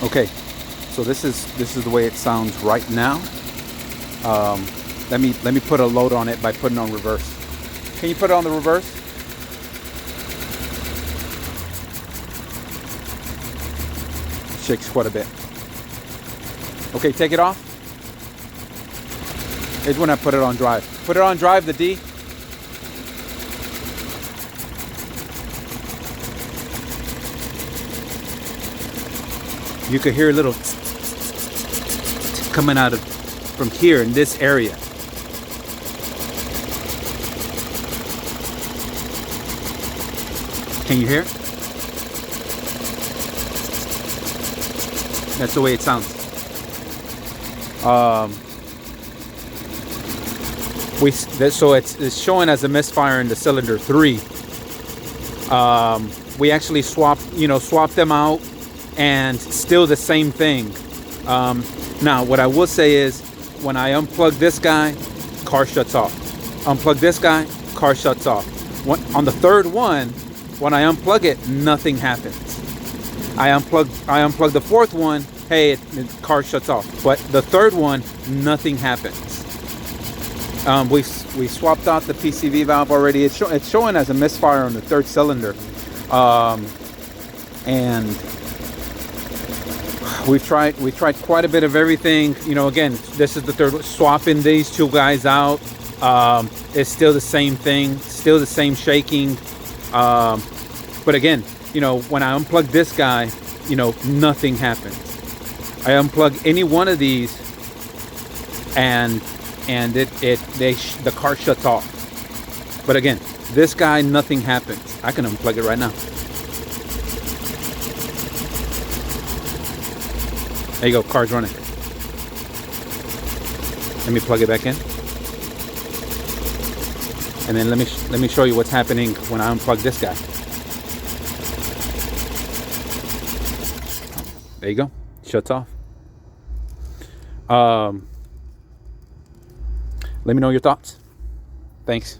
Okay, so this is the way it sounds right now. Let me put a load on it by putting on reverse. Can you put it on the reverse? Shakes quite a bit. Okay, take it off. Here's when I put it on drive. Put it on drive, the D. You could hear a little coming out of from here in this area. Can you hear it? That's the way it sounds. So it's showing as a misfire in the cylinder 3. We actually swapped them out, and still the same thing. Now, what I will say is, when I unplug this guy, car shuts off. Unplug this guy, car shuts off. On the third one, when I unplug it, nothing happens. I unplug the fourth one, hey, the car shuts off. But the third one, nothing happens. We swapped out the PCV valve already. It's showing as a misfire on the third cylinder, and we've tried quite a bit of everything. Again, this is the third one. Swapping these two guys out, it's still the same thing, still the same shaking. But again, when I unplug this guy, nothing happens. I unplug any one of these, and the car shuts off. But again, this guy, nothing happens. I can unplug it right now. There you go, car's running. Let me plug it back in, and then let me show you what's happening when I unplug this guy. There you go, shuts off. Let me know your thoughts. Thanks.